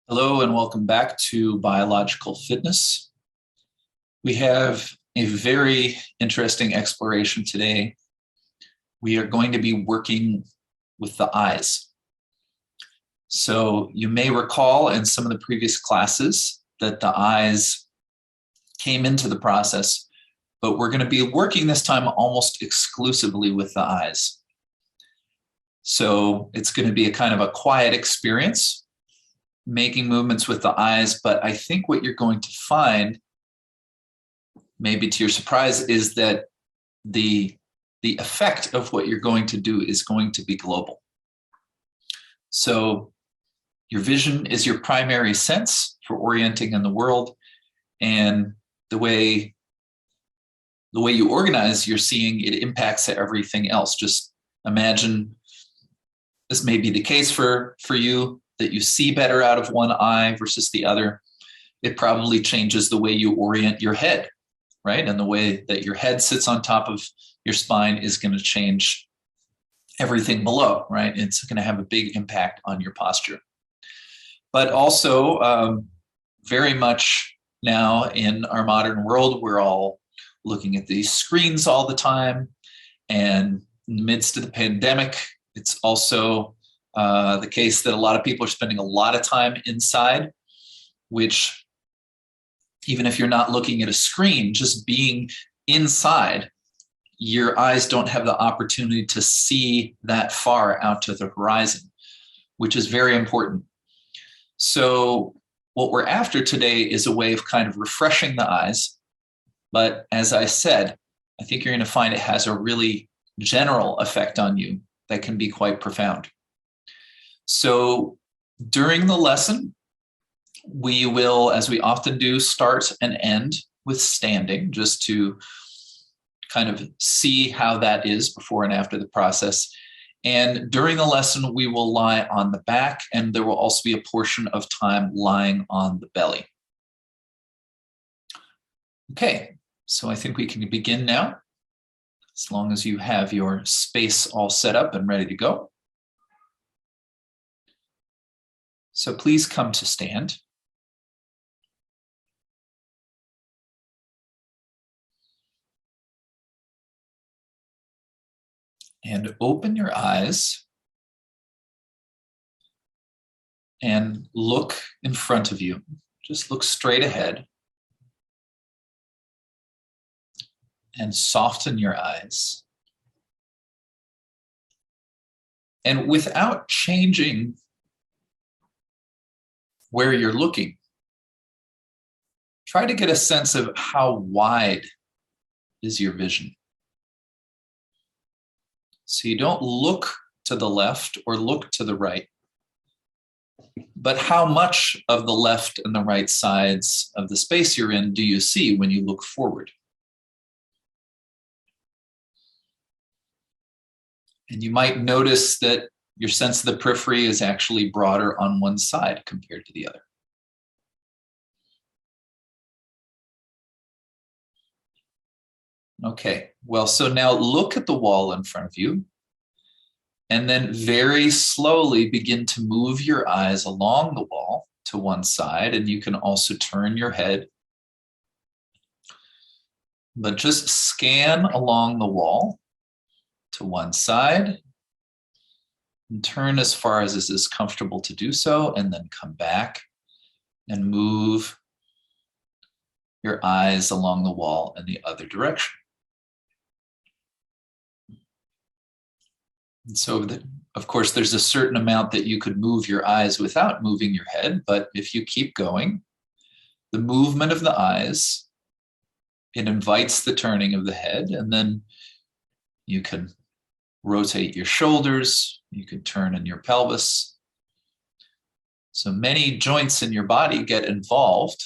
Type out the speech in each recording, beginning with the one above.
Hello and welcome back to Biological Fitness. We have a very interesting exploration today. We are going to be working with the eyes. So you may recall in some of the previous classes that the eyes came into the process, but we're going to be working this time almost exclusively with the eyes. So it's going to be a kind of a quiet experience, making movements with the eyes, but I think what you're going to find, maybe to your surprise, is that the effect of what you're going to do is going to be global. So your vision is your primary sense for orienting in the world, and the way you organize your seeing, it impacts everything else. Just imagine this may be the case for you, that you see better out of one eye versus the other. It probably changes the way you orient your head, right? And the way that your head sits on top of your spine is going to change everything below, right? It's going to have a big impact on your posture. But also, very much now in our modern world, we're all looking at these screens all the time. And in the midst of the pandemic, it's also the case that a lot of people are spending a lot of time inside, which, even if you're not looking at a screen, just being inside, your eyes don't have the opportunity to see that far out to the horizon, which is very important. So what we're after today is a way of kind of refreshing the eyes. But as I said, I think you're going to find it has a really general effect on you that can be quite profound. So during the lesson, we will, as we often do, start and end with standing, just to kind of see how that is before and after the process. And during the lesson, we will lie on the back, and there will also be a portion of time lying on the belly. Okay, so I think we can begin now, as long as you have your space all set up and ready to go. So please come to stand. And open your eyes and look in front of you. Just look straight ahead and soften your eyes. And without changing where you're looking, try to get a sense of how wide is your vision. So you don't look to the left or look to the right, but how much of the left and the right sides of the space you're in do you see when you look forward? And you might notice that your sense of the periphery is actually broader on one side compared to the other. Okay, well, so now look at the wall in front of you, and then very slowly begin to move your eyes along the wall to one side, and you can also turn your head. But just scan along the wall to one side, and turn as far as is comfortable to do so, and then come back and move your eyes along the wall in the other direction. And so, of course, there's a certain amount that you could move your eyes without moving your head, but if you keep going, the movement of the eyes, it invites the turning of the head, and then you can rotate your shoulders, you can turn in your pelvis. So many joints in your body get involved,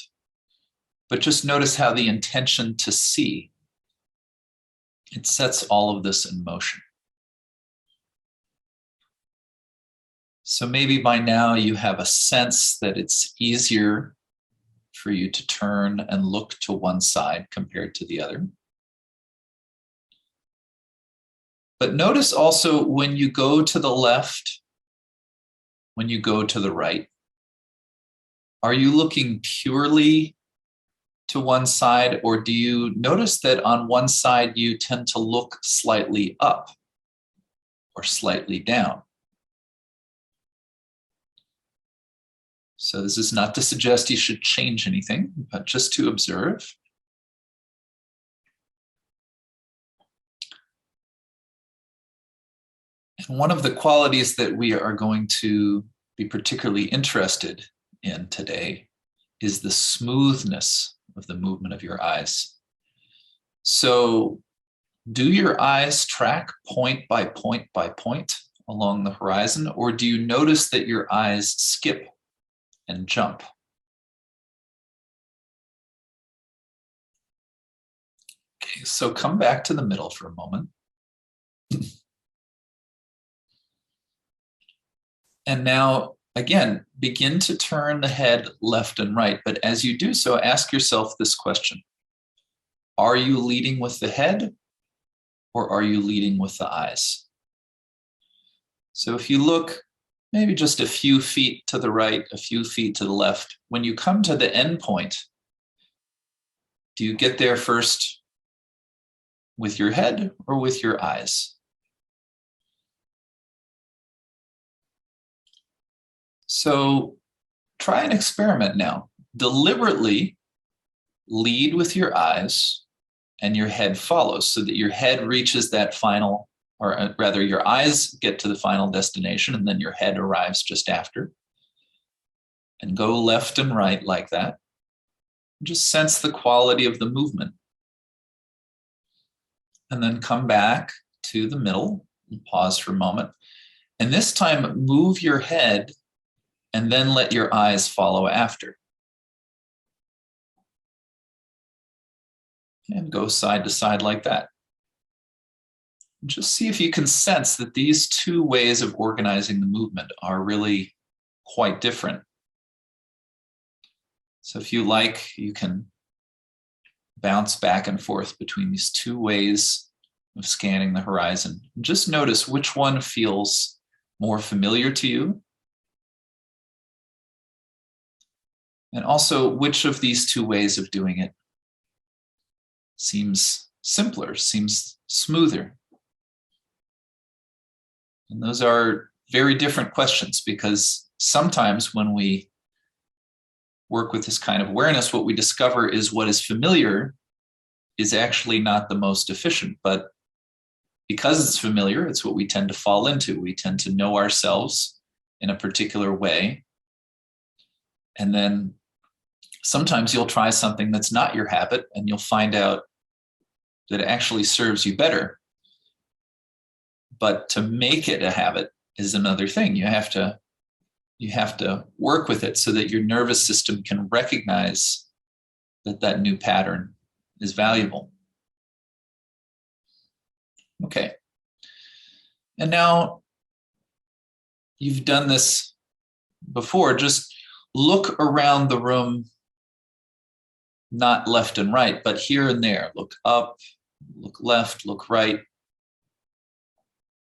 but just notice how the intention to see, it sets all of this in motion. So maybe by now you have a sense that it's easier for you to turn and look to one side compared to the other. But notice also when you go to the left, when you go to the right, Are you looking purely to one side, or do you notice that on one side you tend to look slightly up or slightly down? So this is not to suggest you should change anything, but just to observe. And one of the qualities that we are going to be particularly interested in today is the smoothness of the movement of your eyes. So do your eyes track point by point by point along the horizon, or do you notice that your eyes skip and jump? Okay, so come back to the middle for a moment. And now, again, begin to turn the head left and right. But as you do so, ask yourself this question. Are you leading with the head, or are you leading with the eyes? So if you look maybe just a few feet to the right, a few feet to the left, when you come to the end point, do you get there first with your head or with your eyes? So try an experiment now. Deliberately lead with your eyes and your head follows, so that your head reaches that final, or rather your eyes get to the final destination and then your head arrives just after. And go left and right like that. Just sense the quality of the movement. And then come back to the middle and pause for a moment. And this time move your head and then let your eyes follow after. And go side to side like that. Just see if you can sense that these two ways of organizing the movement are really quite different. So if you like, you can bounce back and forth between these two ways of scanning the horizon. Just notice which one feels more familiar to you. And also, which of these two ways of doing it seems simpler, seems smoother. And those are very different questions, because sometimes when we work with this kind of awareness, what we discover is what is familiar is actually not the most efficient. But because it's familiar, it's what we tend to fall into. We tend to know ourselves in a particular way. And then sometimes you'll try something that's not your habit, and you'll find out that it actually serves you better. But to make it a habit is another thing. You have to work with it so that your nervous system can recognize that that new pattern is valuable. Okay. And now you've done this before. Just look around the room, not left and right, but here and there. Look up, look left, look right.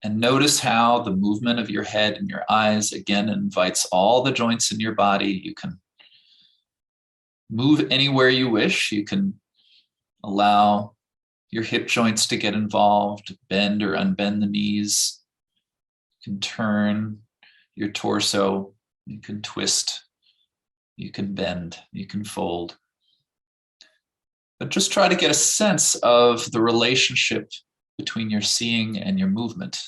And notice how the movement of your head and your eyes, again, invites all the joints in your body. You can move anywhere you wish. You can allow your hip joints to get involved, bend or unbend the knees. You can turn your torso. You can twist. You can bend. You can fold. But just try to get a sense of the relationship between your seeing and your movement,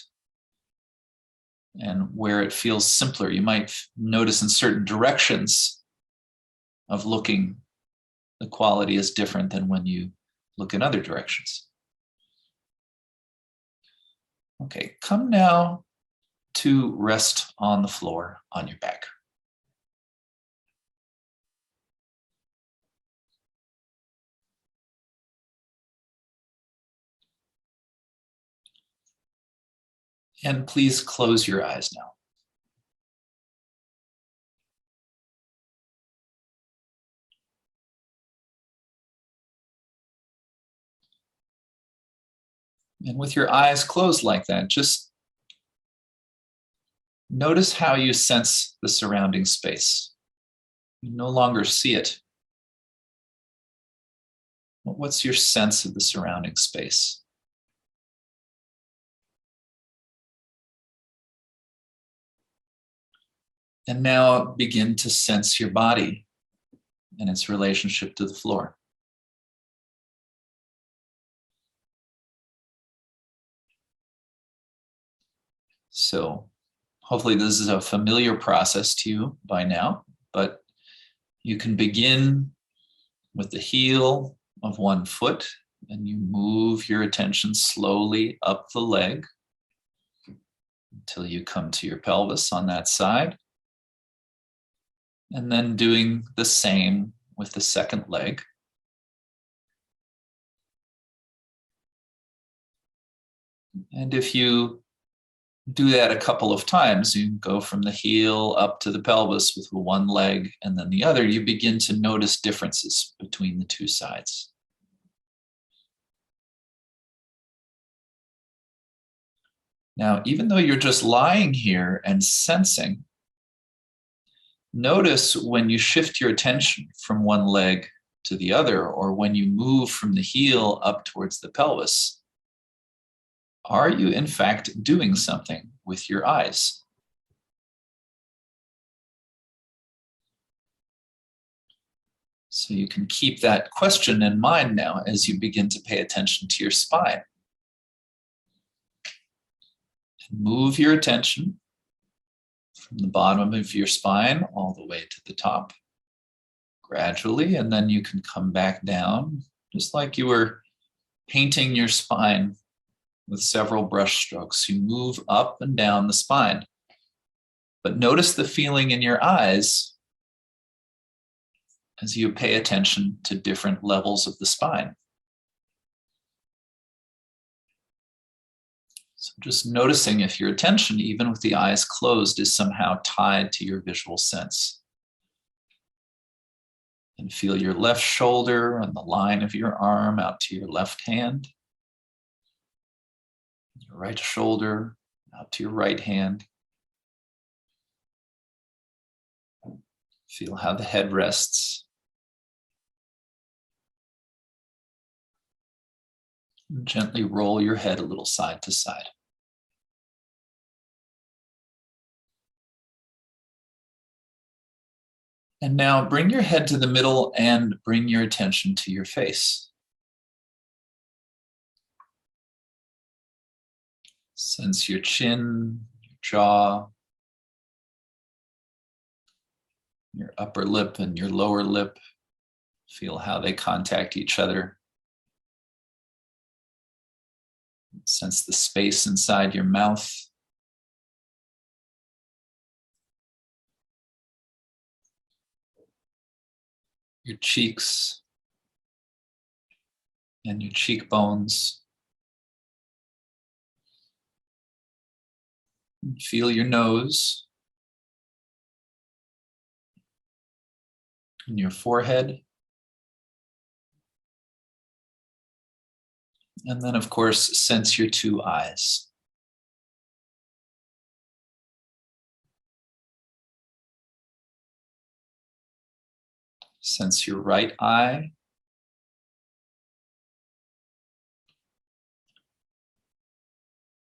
and where it feels simpler. You might notice in certain directions of looking, the quality is different than when you look in other directions. Okay, come now to rest on the floor on your back. And please close your eyes now. And with your eyes closed like that, just notice how you sense the surrounding space. You no longer see it. What's your sense of the surrounding space? And now begin to sense your body and its relationship to the floor. So hopefully this is a familiar process to you by now, but you can begin with the heel of one foot and you move your attention slowly up the leg until you come to your pelvis on that side. And then doing the same with the second leg. And if you do that a couple of times, you go from the heel up to the pelvis with one leg and then the other, you begin to notice differences between the two sides. Now, even though you're just lying here and sensing, notice when you shift your attention from one leg to the other, or when you move from the heel up towards the pelvis, are you in fact doing something with your eyes? So you can keep that question in mind now as you begin to pay attention to your spine. Move your attention from the bottom of your spine all the way to the top gradually, and then you can come back down just like you were painting your spine with several brush strokes. You move up and down the spine, but notice the feeling in your eyes as you pay attention to different levels of the spine. So just noticing if your attention, even with the eyes closed, is somehow tied to your visual sense. And feel your left shoulder and the line of your arm out to your left hand. Your right shoulder out to your right hand. Feel how the head rests. And gently roll your head a little side to side. And now bring your head to the middle and bring your attention to your face. Sense your chin, your jaw, your upper lip and your lower lip. Feel how they contact each other. Sense the space inside your mouth. Your cheeks and your cheekbones. Feel your nose and your forehead. And then, of course, sense your two eyes. Sense your right eye.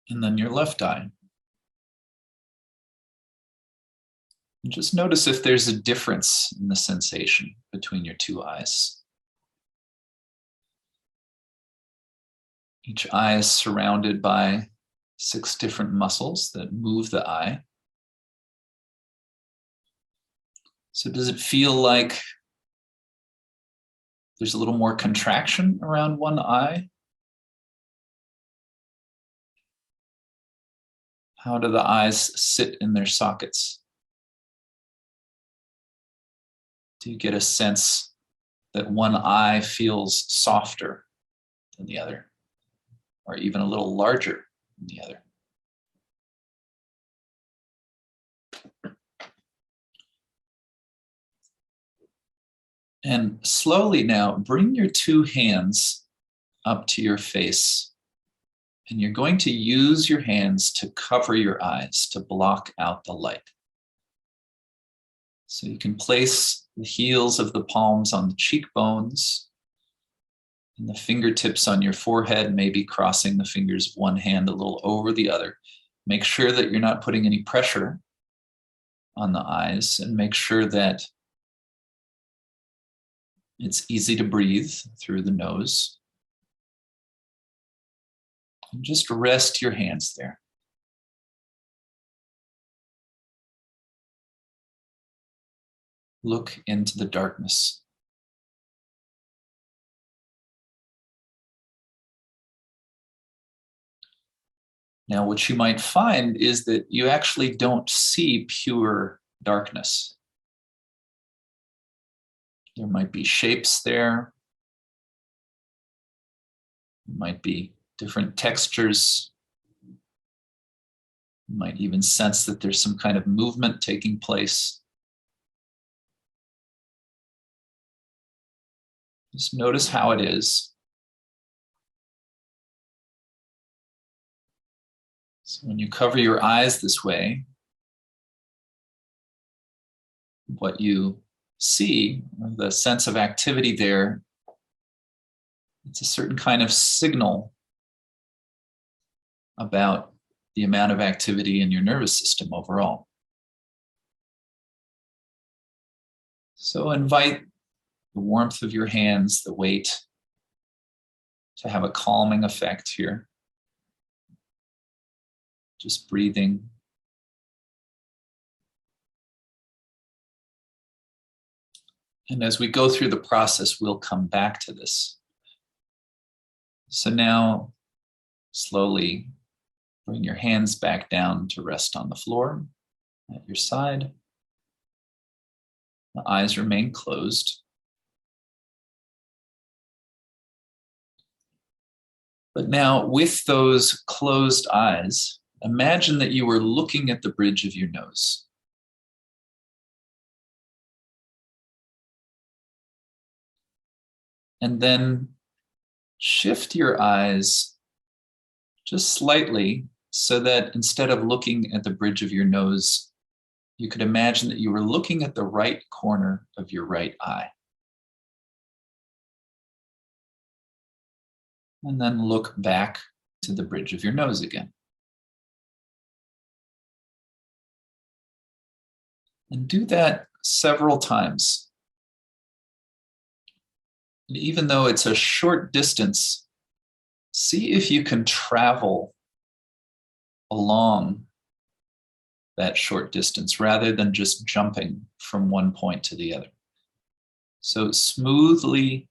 And then your left eye. And just notice if there's a difference in the sensation between your two eyes. Each eye is surrounded by 6 different muscles that move the eye. So does it feel like there's a little more contraction around one eye? How do the eyes sit in their sockets? Do you get a sense that one eye feels softer than the other, or even a little larger than the other? And slowly now, bring your 2 hands up to your face. And you're going to use your hands to cover your eyes, to block out the light. So you can place the heels of the palms on the cheekbones and the fingertips on your forehead, maybe crossing the fingers of one hand a little over the other. Make sure that you're not putting any pressure on the eyes, and make sure that it's easy to breathe through the nose. And just rest your hands there. Look into the darkness. Now, what you might find is that you actually don't see pure darkness. There might be shapes there. There might be different textures. You might even sense that there's some kind of movement taking place. Just notice how it is. So when you cover your eyes this way, what you see, the sense of activity there, it's a certain kind of signal about the amount of activity in your nervous system overall. So invite the warmth of your hands, the weight, to have a calming effect here. Just breathing. And as we go through the process, we'll come back to this. So now, slowly bring your hands back down to rest on the floor at your side. The eyes remain closed. But now, with those closed eyes, imagine that you were looking at the bridge of your nose. And then shift your eyes just slightly so that instead of looking at the bridge of your nose, you could imagine that you were looking at the right corner of your right eye. And then look back to the bridge of your nose again. And do that several times. And even though it's a short distance, see if you can travel along that short distance rather than just jumping from one point to the other. So smoothly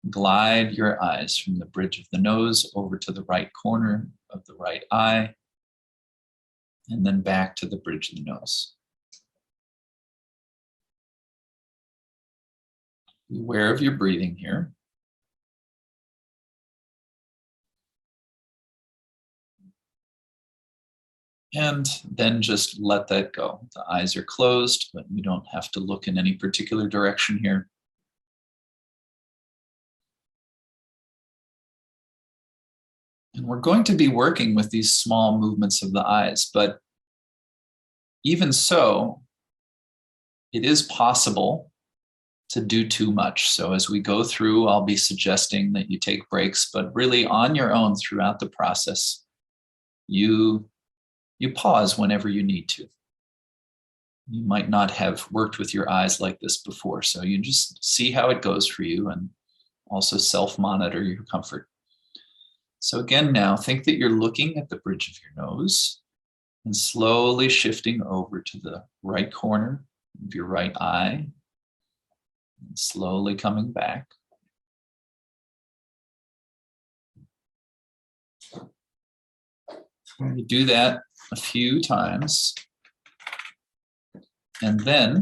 glide your eyes from the bridge of the nose over to the right corner of the right eye, and then back to the bridge of the nose. Be aware of your breathing here. And then just let that go. The eyes are closed, but you don't have to look in any particular direction here. And we're going to be working with these small movements of the eyes, but even so, it is possible to do too much. So as we go through, I'll be suggesting that you take breaks, but really on your own throughout the process, you pause whenever you need to. You might not have worked with your eyes like this before, so you just see how it goes for you and also self-monitor your comfort. So again, now think that you're looking at the bridge of your nose and slowly shifting over to the right corner of your right eye, and slowly coming back. You do that a few times, and then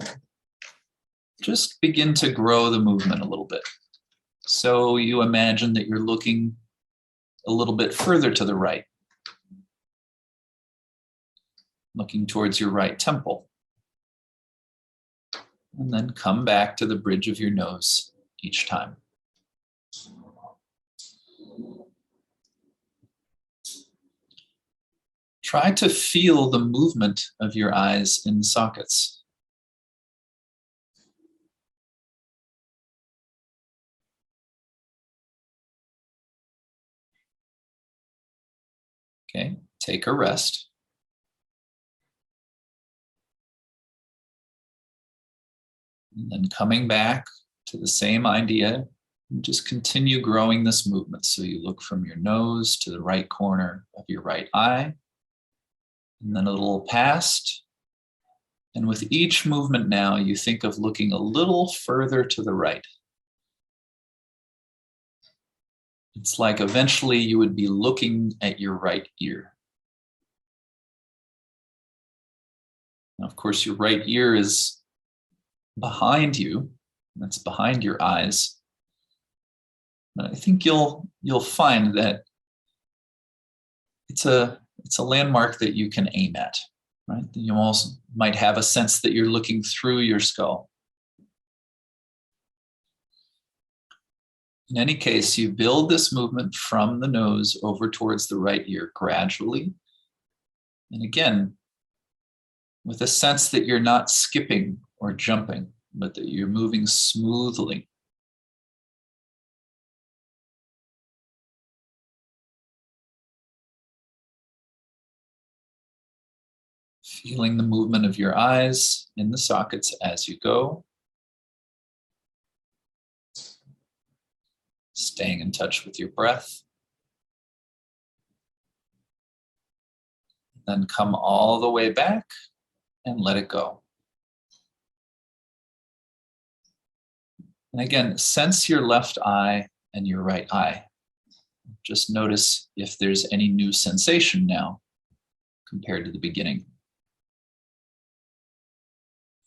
just begin to grow the movement a little bit. So you imagine that you're looking a little bit further to the right, looking towards your right temple. And then come back to the bridge of your nose each time. Try to feel the movement of your eyes in the sockets. Okay, take a rest. And then coming back to the same idea, just continue growing this movement. So you look from your nose to the right corner of your right eye, and then a little past. And with each movement now, you think of looking a little further to the right. It's like eventually you would be looking at your right ear. Now, of course, your right ear is behind you. That's behind your eyes. And I think you'll find that it's a landmark that you can aim at, right? You also might have a sense that you're looking through your skull. In any case, you build this movement from the nose over towards the right ear gradually. And again, with a sense that you're not skipping or jumping, but that you're moving smoothly. Feeling the movement of your eyes in the sockets as you go. Staying in touch with your breath. Then come all the way back and let it go. And again, sense your left eye and your right eye. Just notice if there's any new sensation now compared to the beginning.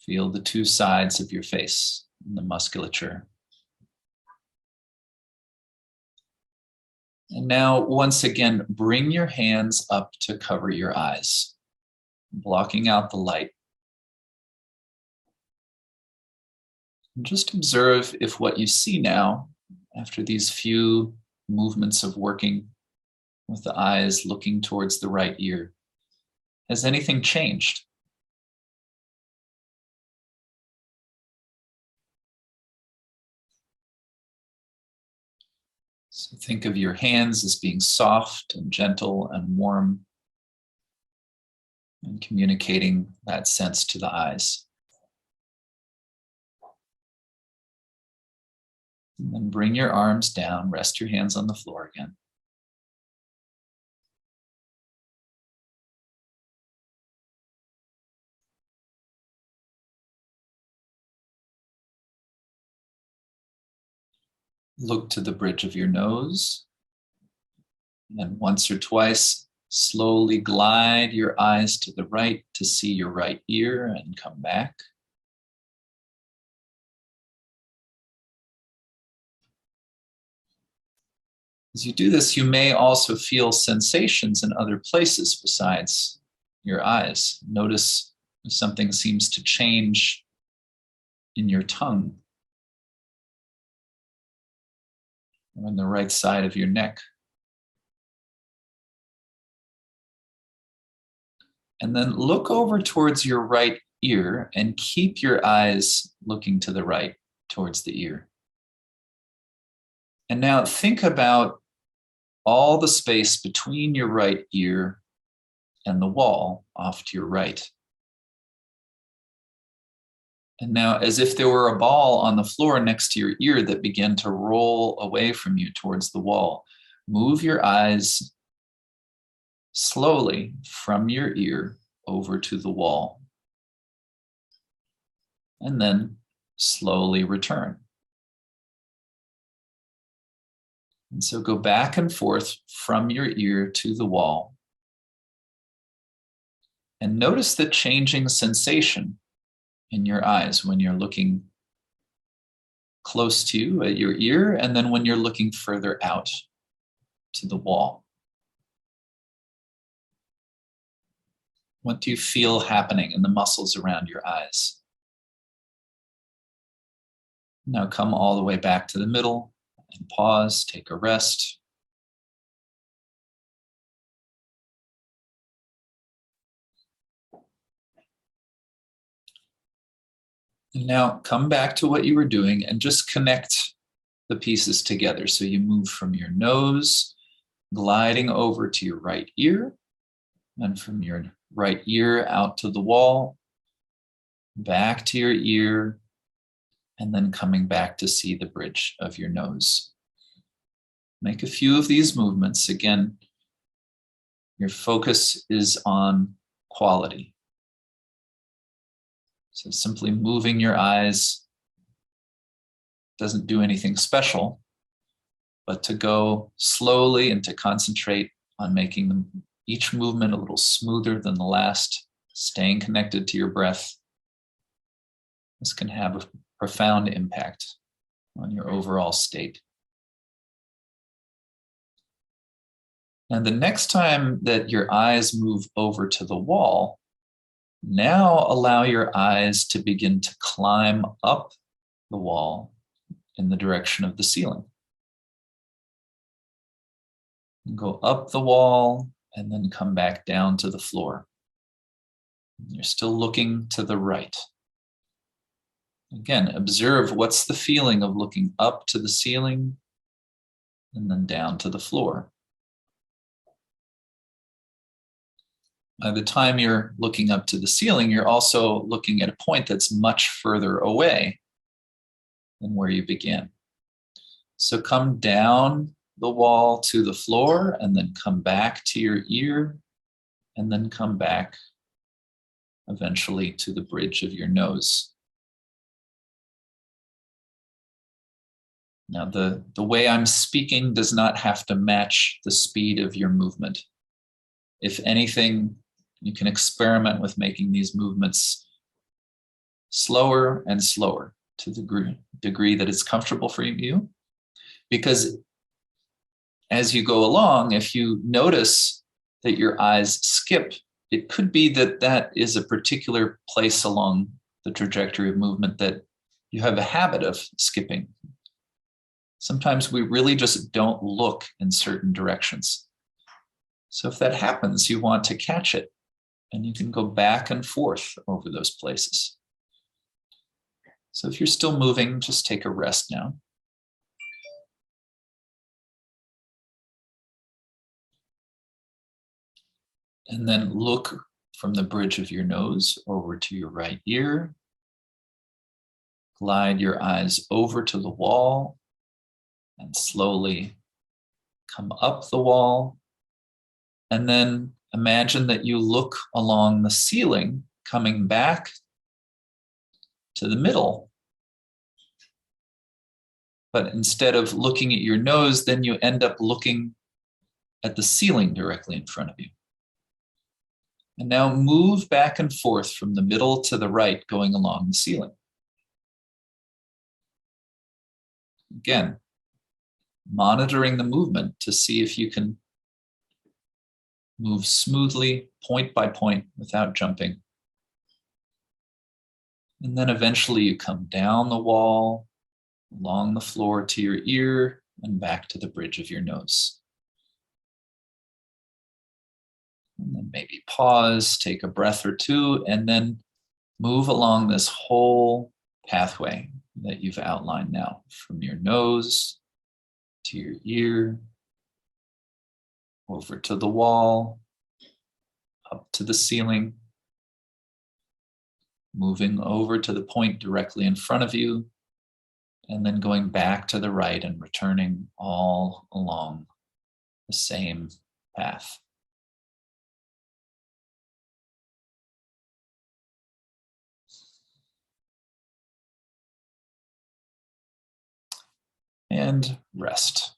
Feel the two sides of your face and the musculature. And now, once again, bring your hands up to cover your eyes, blocking out the light. And just observe if what you see now, after these few movements of working with the eyes looking towards the right ear, has anything changed? So think of your hands as being soft and gentle and warm, and communicating that sense to the eyes. And then bring your arms down, rest your hands on the floor again. Look to the bridge of your nose. And then once or twice, slowly glide your eyes to the right to see your right ear and come back. As you do this, you may also feel sensations in other places besides your eyes. Notice if something seems to change in your tongue or on the right side of your neck. And then look over towards your right ear and keep your eyes looking to the right towards the ear. And now think about all the space between your right ear and the wall off to your right. And now, as if there were a ball on the floor next to your ear that began to roll away from you towards the wall, move your eyes slowly from your ear over to the wall. And then slowly return. And so go back and forth from your ear to the wall. And notice the changing sensation in your eyes when you're looking close to you at your ear, and then when you're looking further out to the wall. What do you feel happening in the muscles around your eyes? Now come all the way back to the middle and pause, take a rest. And now come back to what you were doing and just connect the pieces together. So you move from your nose gliding over to your right ear, and from your right ear out to the wall, back to your ear, and then coming back to see the bridge of your nose. Make a few of these movements. Again, your focus is on quality. So simply moving your eyes doesn't do anything special, but to go slowly and to concentrate on making each movement a little smoother than the last, staying connected to your breath, this can have a profound impact on your overall state. And the next time that your eyes move over to the wall, now allow your eyes to begin to climb up the wall in the direction of the ceiling. Go up the wall and then come back down to the floor. You're still looking to the right. Again, observe what's the feeling of looking up to the ceiling and then down to the floor. By the time you're looking up to the ceiling, you're also looking at a point that's much further away than where you began. So come down the wall to the floor and then come back to your ear and then come back eventually to the bridge of your nose. Now, the way I'm speaking does not have to match the speed of your movement. If anything, you can experiment with making these movements slower and slower to the degree that it's comfortable for you. Because as you go along, if you notice that your eyes skip, it could be that that is a particular place along the trajectory of movement that you have a habit of skipping. Sometimes we really just don't look in certain directions. So if that happens, you want to catch it, and you can go back and forth over those places. So if you're still moving, just take a rest now. And then look from the bridge of your nose over to your right ear. Glide your eyes over to the wall and slowly come up the wall. And then imagine that you look along the ceiling, coming back to the middle. But instead of looking at your nose, then you end up looking at the ceiling directly in front of you. And now move back and forth from the middle to the right, going along the ceiling. Again, monitoring the movement to see if you can move smoothly, point by point, without jumping. And then eventually you come down the wall, along the floor to your ear, and back to the bridge of your nose. And then maybe pause, take a breath or two, and then move along this whole pathway that you've outlined now, from your nose to your ear, over to the wall, up to the ceiling, moving over to the point directly in front of you, and then going back to the right and returning all along the same path. And rest.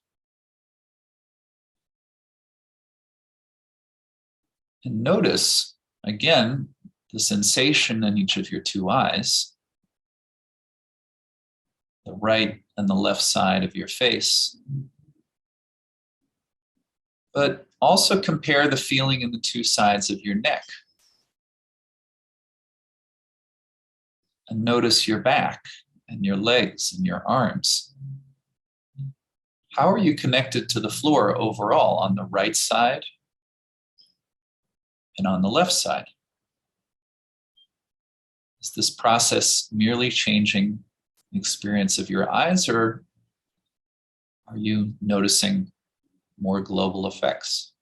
And notice, again, the sensation in each of your two eyes, the right and the left side of your face. But also compare the feeling in the two sides of your neck. And notice your back and your legs and your arms. How are you connected to the floor overall on the right side and on the left side? Is this process merely changing the experience of your eyes, or are you noticing more global effects.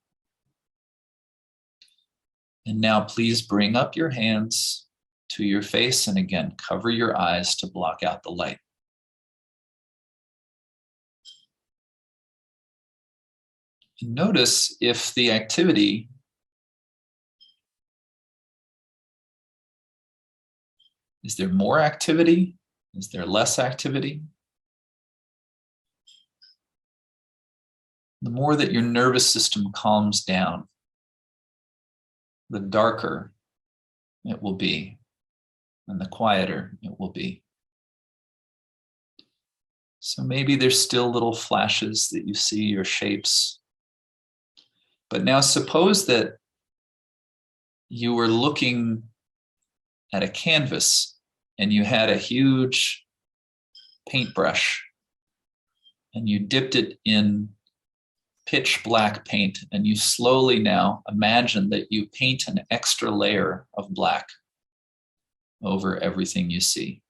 And now please bring up your hands to your face and again, cover your eyes to block out the light. And notice if the activity is there more activity? Is there less activity? The more that your nervous system calms down, the darker it will be, and the quieter it will be. So maybe there's still little flashes that you see or shapes. But now suppose that you were looking at a canvas and you had a huge paintbrush and you dipped it in pitch black paint, and you slowly now imagine that you paint an extra layer of black over everything you see.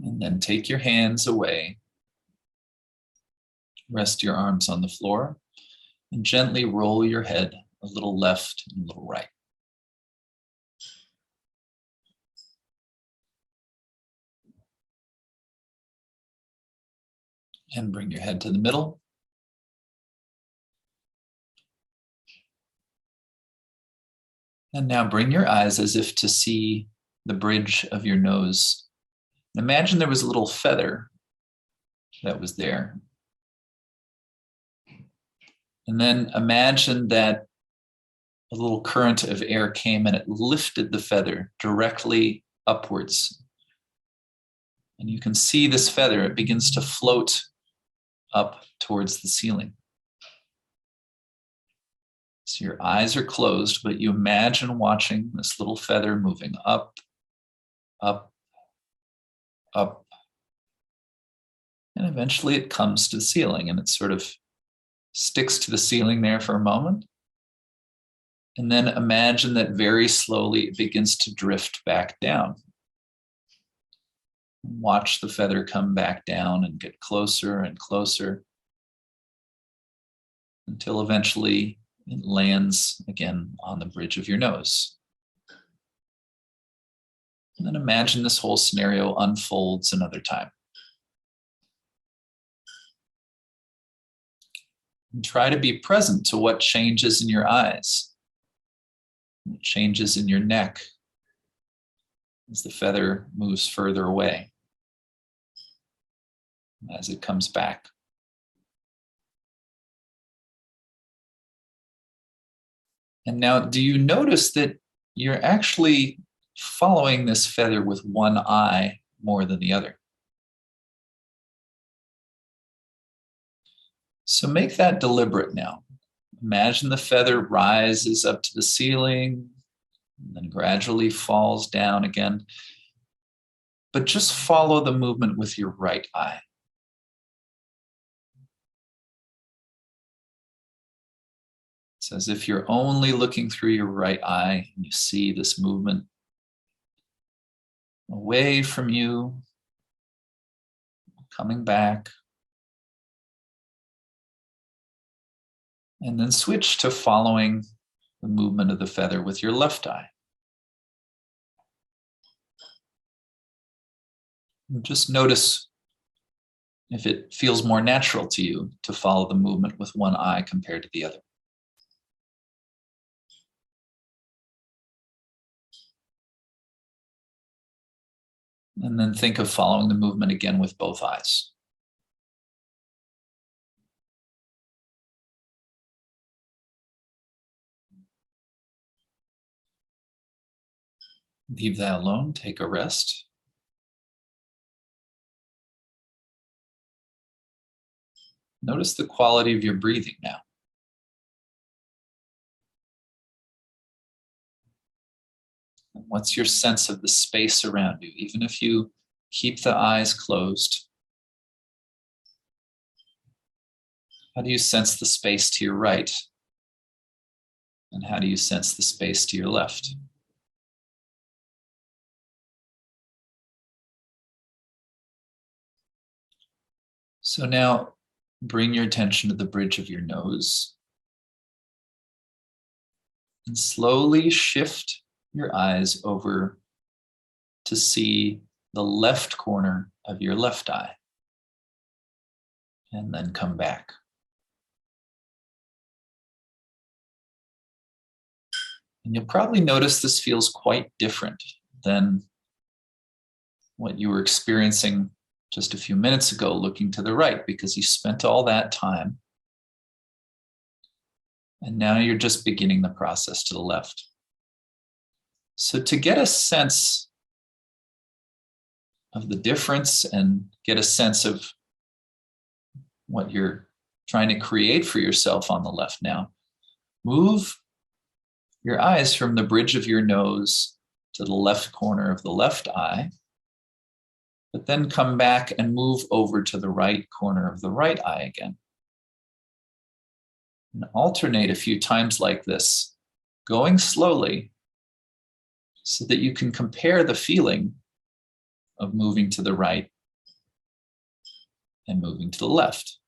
And then take your hands away. Rest your arms on the floor and gently roll your head a little left and a little right. And bring your head to the middle. And now bring your eyes as if to see the bridge of your nose. Imagine there was a little feather that was there. And then imagine that a little current of air came and it lifted the feather directly upwards. And you can see this feather, it begins to float up towards the ceiling. So your eyes are closed, but you imagine watching this little feather moving up, up, up. And eventually it comes to the ceiling and it sort of sticks to the ceiling there for a moment. And then imagine that very slowly it begins to drift back down. Watch the feather come back down and get closer and closer until eventually it lands again on the bridge of your nose. And then imagine this whole scenario unfolds another time. And try to be present to what changes in your eyes, what changes in your neck as the feather moves further away, as it comes back. And now, do you notice that you're actually following this feather with one eye more than the other? So make that deliberate now. Imagine the feather rises up to the ceiling and then gradually falls down again. But just follow the movement with your right eye. It's as if you're only looking through your right eye and you see this movement away from you, coming back. And then switch to following the movement of the feather with your left eye. And just notice if it feels more natural to you to follow the movement with one eye compared to the other. And then think of following the movement again with both eyes. Leave that alone, take a rest. Notice the quality of your breathing now. And what's your sense of the space around you, even if you keep the eyes closed? How do you sense the space to your right? And how do you sense the space to your left? So now bring your attention to the bridge of your nose and slowly shift your eyes over to see the left corner of your left eye, and then come back. And you'll probably notice this feels quite different than what you were experiencing just a few minutes ago looking to the right, because you spent all that time and now you're just beginning the process to the left. So to get a sense of the difference and get a sense of what you're trying to create for yourself on the left now, move your eyes from the bridge of your nose to the left corner of the left eye, but then come back and move over to the right corner of the right eye again. And alternate a few times like this, going slowly so that you can compare the feeling of moving to the right and moving to the left.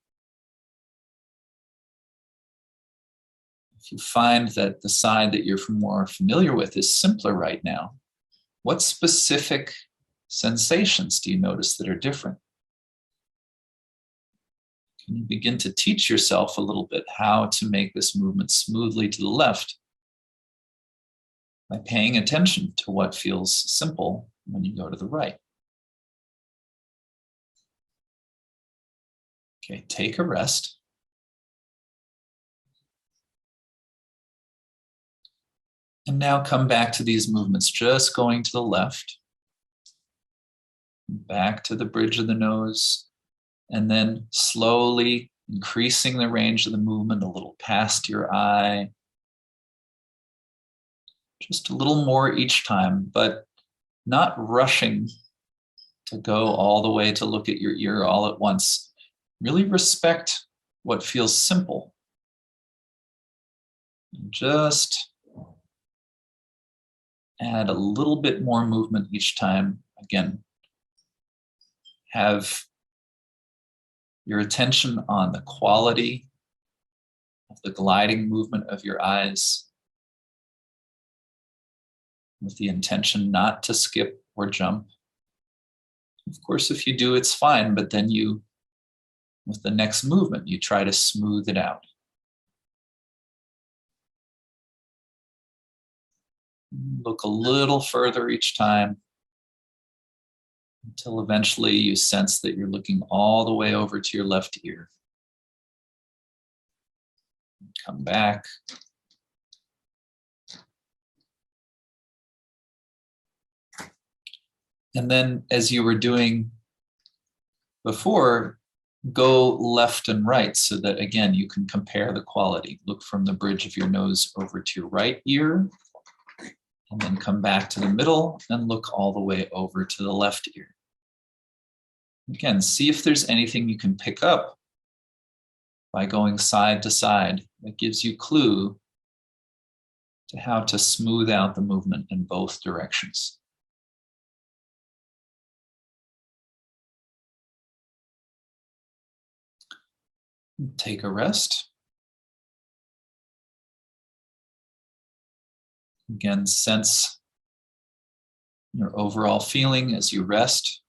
If you find that the side that you're more familiar with is simpler right now, what specific sensations do you notice that are different? Can you begin to teach yourself a little bit how to make this movement smoothly to the left by paying attention to what feels simple when you go to the right? Okay, take a rest. And now come back to these movements, just going to the left, back to the bridge of the nose, and then slowly increasing the range of the movement a little past your eye. Just a little more each time, but not rushing to go all the way to look at your ear all at once. Really respect what feels simple. Just add a little bit more movement each time. Again, have your attention on the quality of the gliding movement of your eyes, with the intention not to skip or jump. Of course, if you do, it's fine, but then with the next movement, you try to smooth it out. Look a little further each time until eventually you sense that you're looking all the way over to your left ear. Come back. And then, as you were doing before, go left and right so that, again, you can compare the quality. Look from the bridge of your nose over to your right ear, and then come back to the middle and look all the way over to the left ear. Again, see if there's anything you can pick up by going side to side that gives you clue to how to smooth out the movement in both directions. Take a rest. Again, sense your overall feeling as you rest.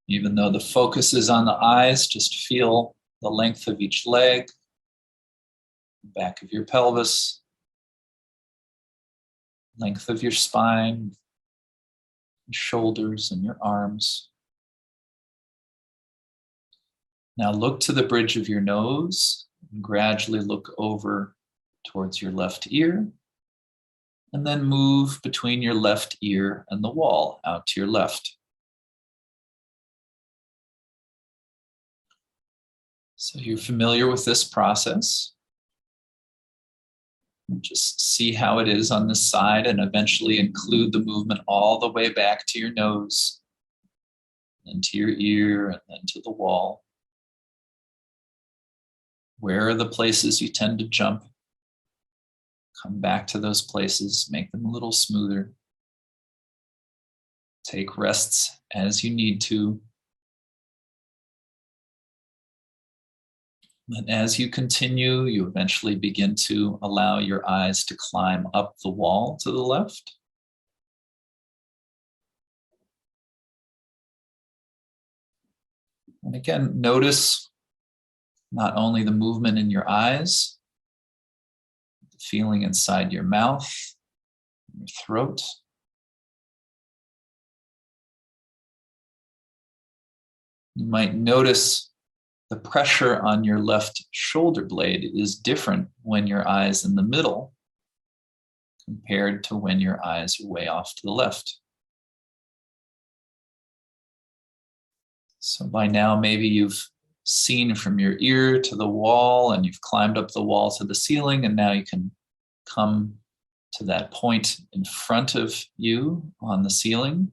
Even though the focus is on the eyes, just feel the length of each leg, the back of your pelvis, length of your spine, your shoulders and your arms. Now look to the bridge of your nose and gradually look over towards your left ear, and then move between your left ear and the wall out to your left. So you're familiar with this process. Just see how it is on this side and eventually include the movement all the way back to your nose, then to your ear, and then to the wall. Where are the places you tend to jump? Come back to those places, make them a little smoother. Take rests as you need to. And as you continue, you eventually begin to allow your eyes to climb up the wall to the left. And again, notice not only the movement in your eyes, the feeling inside your mouth, your throat. You might notice the pressure on your left shoulder blade is different when your eye's in the middle compared to when your eyes are way off to the left. So by now, maybe you've seen from your ear to the wall and you've climbed up the wall to the ceiling, and now you can come to that point in front of you on the ceiling,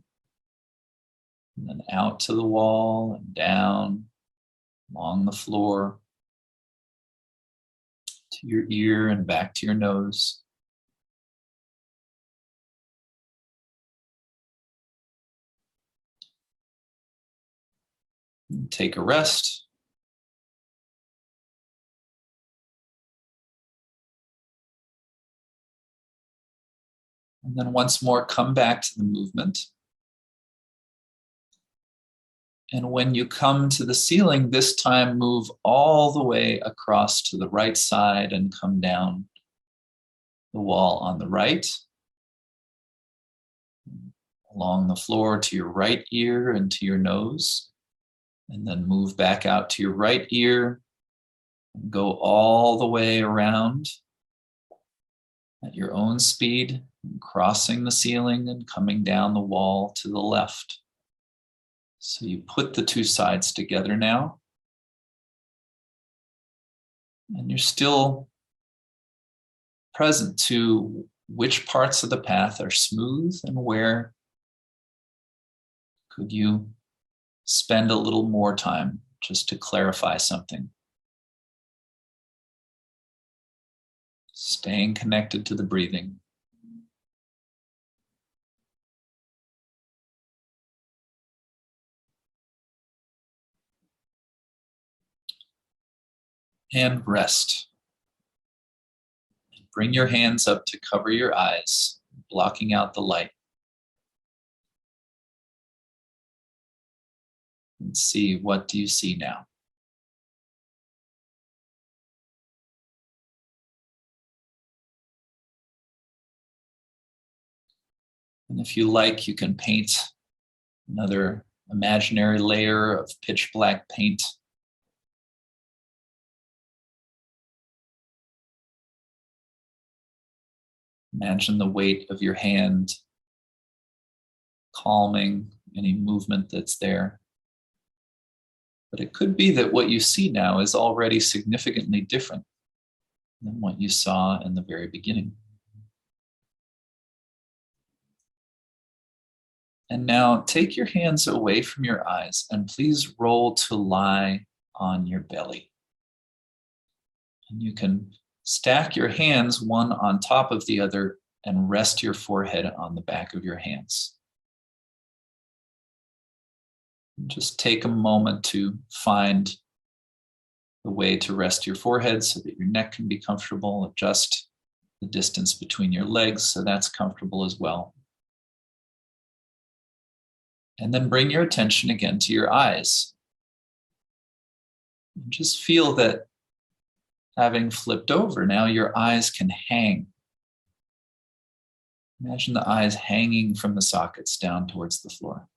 and then out to the wall and down along the floor to your ear and back to your nose. And take a rest. And then once more, come back to the movement. And when you come to the ceiling, this time move all the way across to the right side and come down the wall on the right, along the floor to your right ear and to your nose, and then move back out to your right ear and go all the way around at your own speed, crossing the ceiling and coming down the wall to the left. So you put the two sides together now, and you're still present to which parts of the path are smooth and where could you spend a little more time just to clarify something. Staying connected to the breathing. And rest. Bring your hands up to cover your eyes, blocking out the light. And see, what do you see now? And if you like, you can paint another imaginary layer of pitch black paint. Imagine the weight of your hand calming any movement that's there. But it could be that what you see now is already significantly different than what you saw in the very beginning. And now take your hands away from your eyes and please roll to lie on your belly. And you can stack your hands one on top of the other and rest your forehead on the back of your hands. Just take a moment to find the way to rest your forehead so that your neck can be comfortable. Adjust the distance between your legs so that's comfortable as well. And then bring your attention again to your eyes. And just feel that having flipped over, now your eyes can hang. Imagine the eyes hanging from the sockets down towards the floor.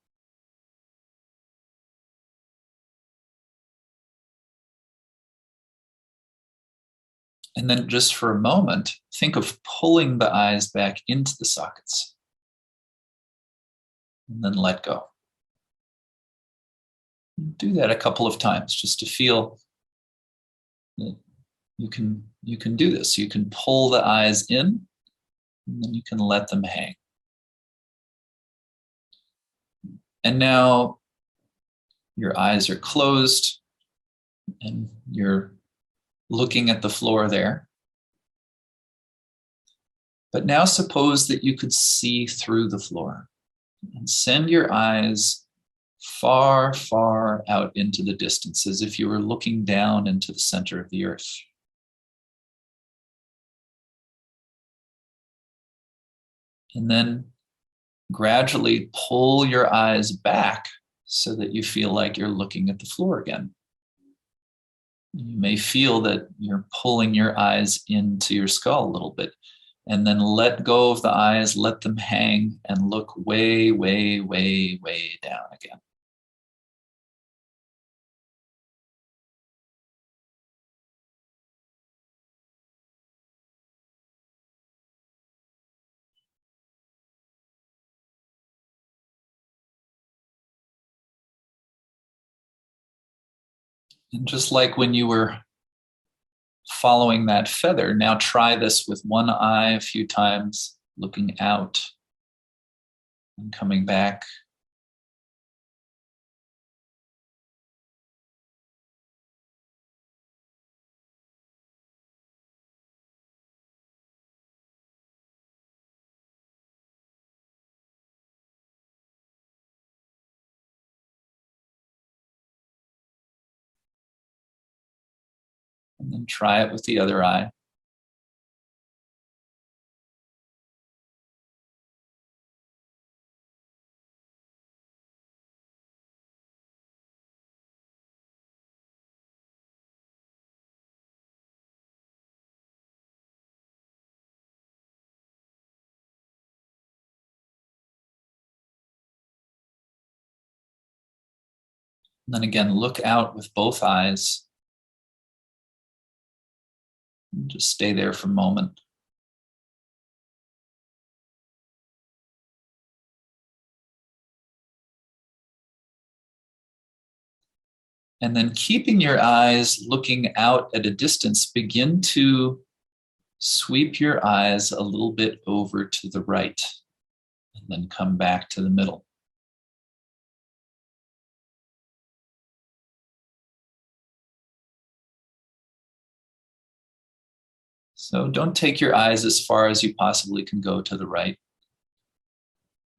And then just for a moment, think of pulling the eyes back into the sockets. And then let go. Do that a couple of times just to feel that you can do this. You can pull the eyes in, and then you can let them hang. And now your eyes are closed, and you're looking at the floor there. But now suppose that you could see through the floor and send your eyes far, far out into the distance, as if you were looking down into the center of the earth. And then gradually pull your eyes back so that you feel like you're looking at the floor again. You may feel that you're pulling your eyes into your skull a little bit, and then let go of the eyes, let them hang, and look way, way, way, way down again. And just like when you were following that feather, now try this with one eye a few times, looking out and coming back. And then try it with the other eye. And then again, look out with both eyes. And just stay there for a moment. And then keeping your eyes looking out at a distance, begin to sweep your eyes a little bit over to the right, and then come back to the middle. So don't take your eyes as far as you possibly can go to the right,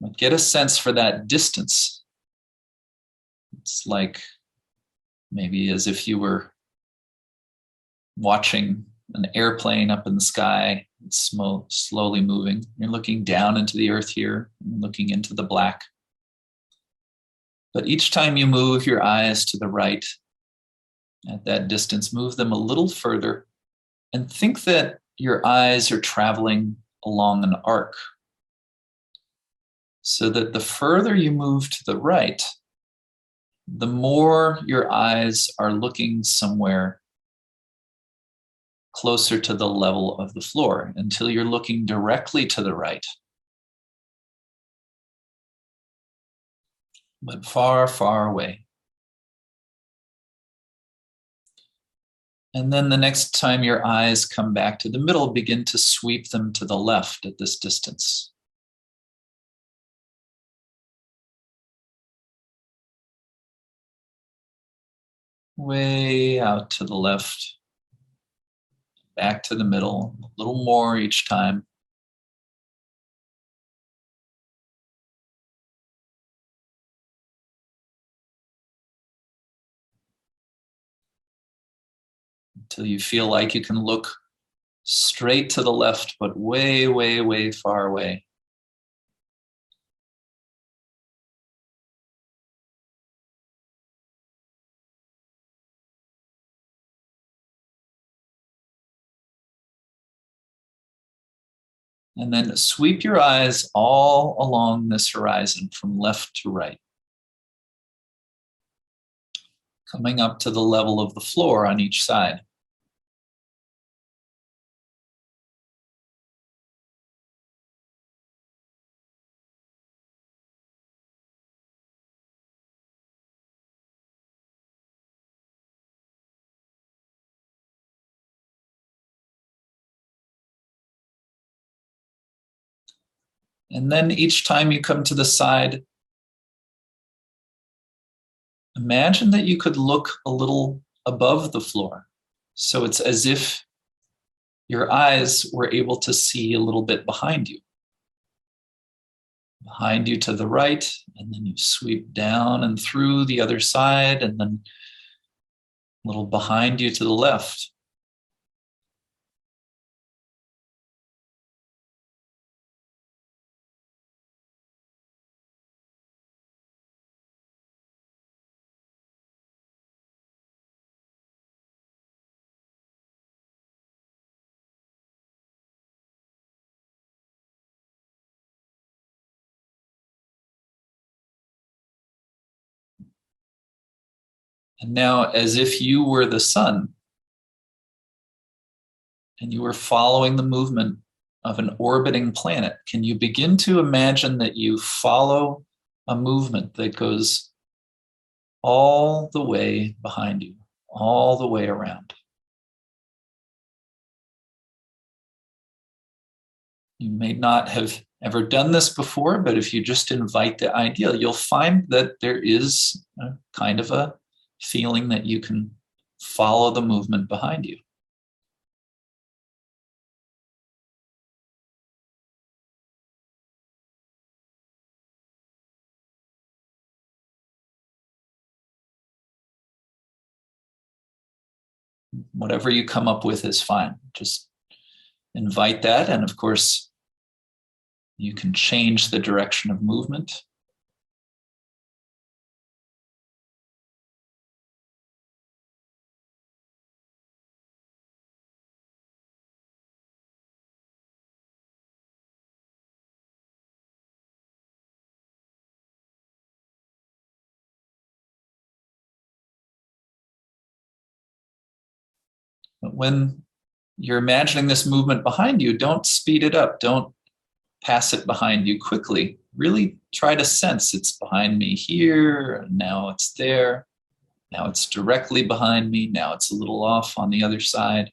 but get a sense for that distance. It's like maybe as if you were watching an airplane up in the sky. It's slowly moving. You're looking down into the earth here, and looking into the black. But each time you move your eyes to the right, at that distance, move them a little further, and think that your eyes are traveling along an arc. So that the further you move to the right, the more your eyes are looking somewhere closer to the level of the floor, until you're looking directly to the right, but far, far away. And then the next time your eyes come back to the middle, begin to sweep them to the left at this distance. Way out to the left, back to the middle, a little more each time. Until you feel like you can look straight to the left, but way, way, way far away. And then sweep your eyes all along this horizon from left to right, coming up to the level of the floor on each side. And then each time you come to the side, imagine that you could look a little above the floor, So it's as if your eyes were able to see a little bit behind you to the right, and then you sweep down and through the other side, and then a little behind you to the left. And now, as if you were the sun and you were following the movement of an orbiting planet, can you begin to imagine that you follow a movement that goes all the way behind you, all the way around? You may not have ever done this before, but if you just invite the idea, you'll find that there is a kind of a feeling that you can follow the movement behind you. Whatever you come up with is fine. Just invite that. And of course, you can change the direction of movement. But when you're imagining this movement behind you, don't speed it up. Don't pass it behind you quickly. Really try to sense it's behind me here. Now it's there. Now it's directly behind me. Now it's a little off on the other side.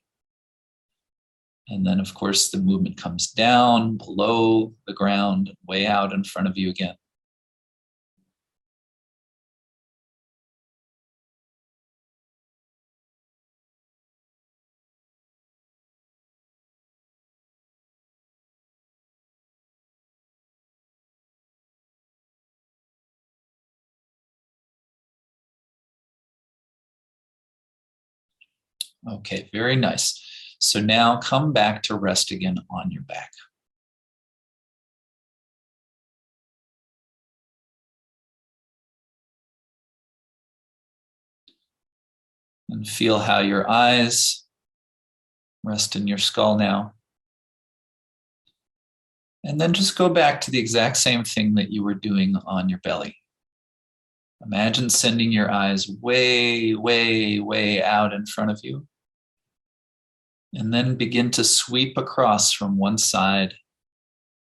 And then, of course, the movement comes down below the ground, way out in front of you again. Okay, very nice. So now come back to rest again on your back. And feel how your eyes rest in your skull now. And then just go back to the exact same thing that you were doing on your belly. Imagine sending your eyes way, way, way out in front of you. And then begin to sweep across from one side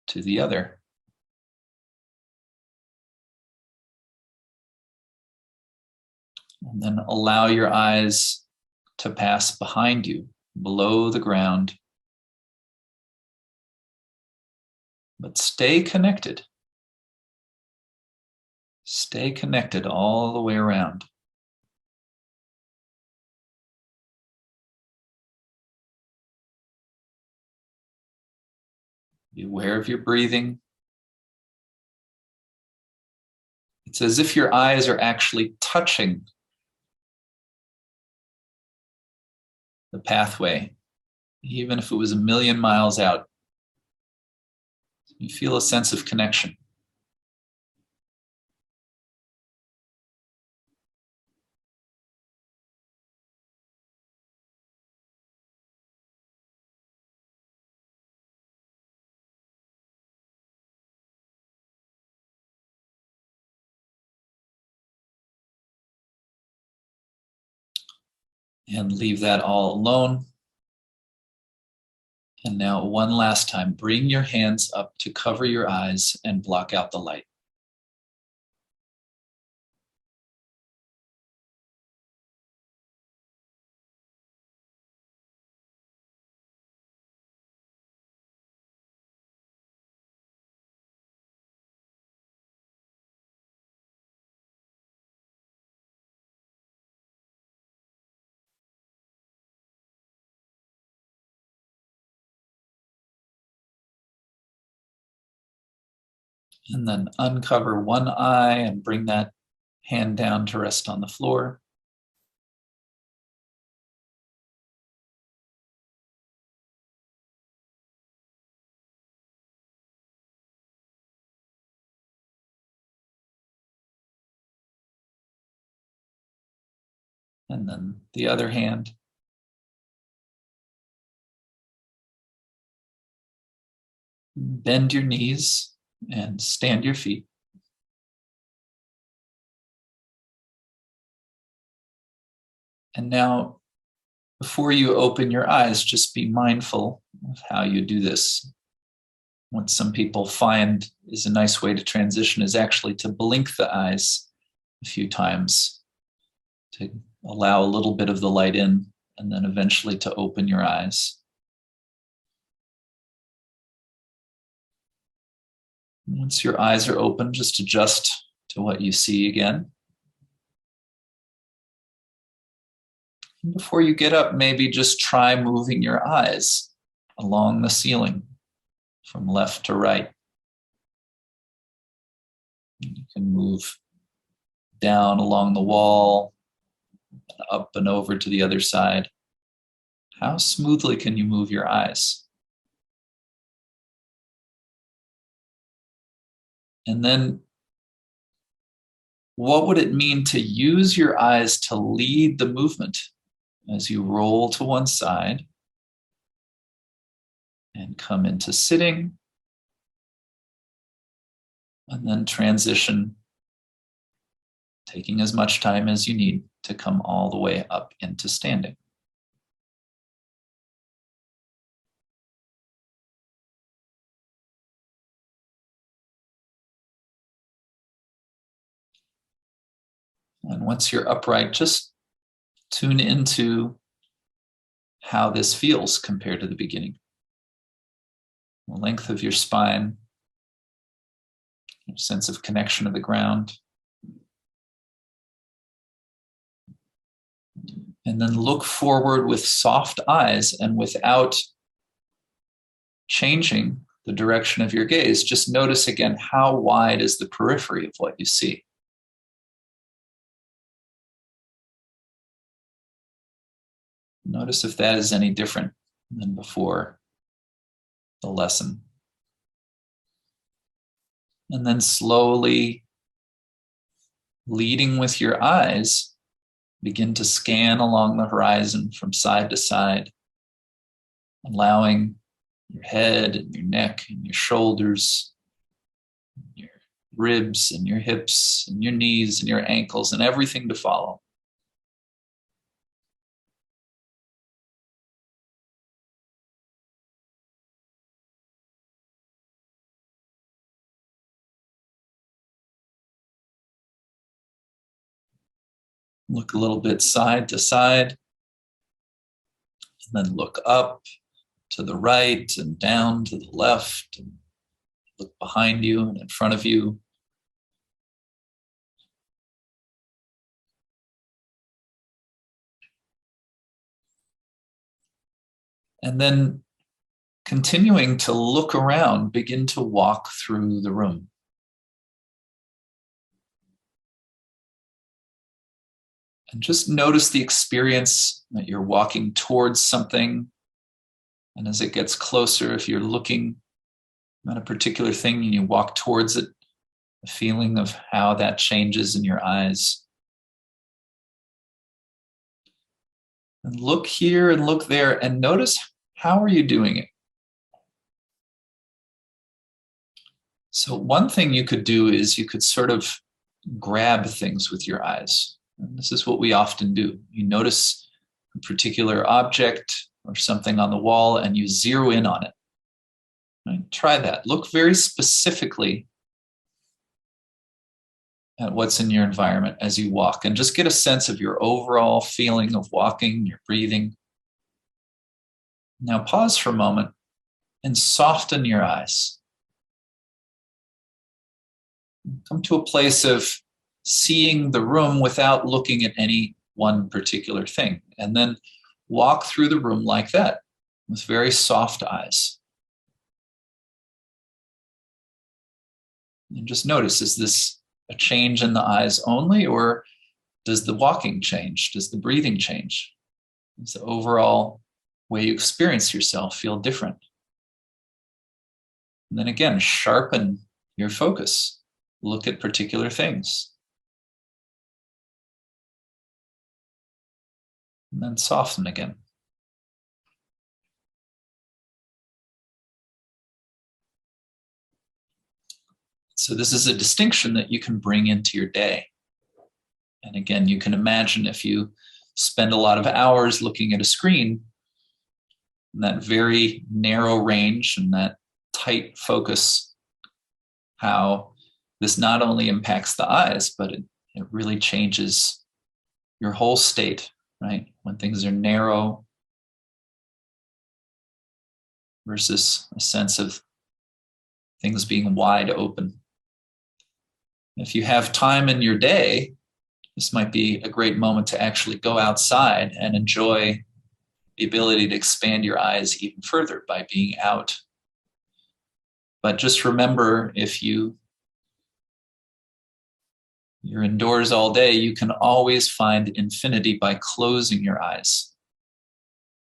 to the other. And then allow your eyes to pass behind you, below the ground. But stay connected. Stay connected all the way around. Be aware of your breathing. It's as if your eyes are actually touching the pathway, even if it was a million miles out. You feel a sense of connection. And leave that all alone. And now one last time, bring your hands up to cover your eyes and block out the light. And then uncover one eye and bring that hand down to rest on the floor. And then the other hand. Bend your knees and stand your feet. And now, before you open your eyes, just be mindful of how you do this. What some people find is a nice way to transition is actually to blink the eyes a few times to allow a little bit of the light in, and then eventually to open your eyes. Once your eyes are open, just adjust to what you see again. And before you get up, maybe just try moving your eyes along the ceiling from left to right. You can move down along the wall, up and over to the other side. How smoothly can you move your eyes? And then, what would it mean to use your eyes to lead the movement as you roll to one side and come into sitting, and then transition, taking as much time as you need to come all the way up into standing. And once you're upright, just tune into how this feels compared to the beginning. The length of your spine, your sense of connection to the ground. And then look forward with soft eyes and without changing the direction of your gaze. Just notice again, how wide is the periphery of what you see? Notice if that is any different than before the lesson. And then slowly, leading with your eyes, begin to scan along the horizon from side to side, allowing your head and your neck and your shoulders, your ribs and your hips and your knees and your ankles and everything to follow. Look a little bit side to side, and then look up to the right and down to the left, and look behind you and in front of you. And then continuing to look around, begin to walk through the room. And just notice the experience that you're walking towards something. And as it gets closer, if you're looking at a particular thing and you walk towards it, the feeling of how that changes in your eyes. And look here and look there and notice, how are you doing it? So one thing you could do is you could sort of grab things with your eyes. And this is what we often do. You notice a particular object or something on the wall and you zero in on it. Right? Try that. Look very specifically at what's in your environment as you walk and just get a sense of your overall feeling of walking, your breathing. Now pause for a moment and soften your eyes. Come to a place of seeing the room without looking at any one particular thing. And then walk through the room like that with very soft eyes. And just notice, is this a change in the eyes only, or does the walking change? Does the breathing change? Does the overall way you experience yourself feel different? And then again, sharpen your focus. Look at particular things. And then soften again. So this is a distinction that you can bring into your day. And again, you can imagine if you spend a lot of hours looking at a screen, in that very narrow range and that tight focus, how this not only impacts the eyes, but it really changes your whole state, right? When things are narrow versus a sense of things being wide open. If you have time in your day, this might be a great moment to actually go outside and enjoy the ability to expand your eyes even further by being out. But just remember, if you're indoors all day, you can always find infinity by closing your eyes.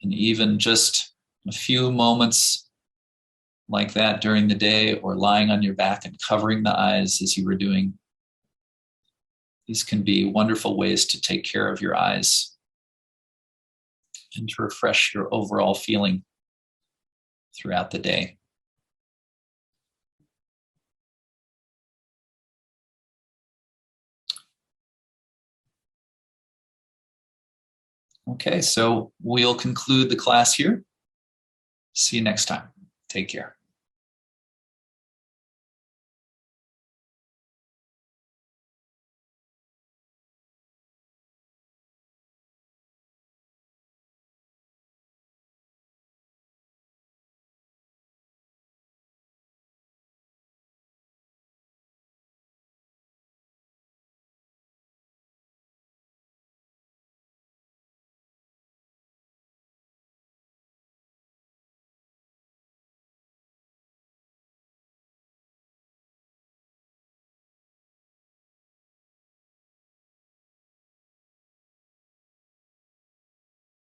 And even just a few moments like that during the day, or lying on your back and covering the eyes as you were doing, these can be wonderful ways to take care of your eyes and to refresh your overall feeling throughout the day. Okay, so we'll conclude the class here. See you next time. Take care.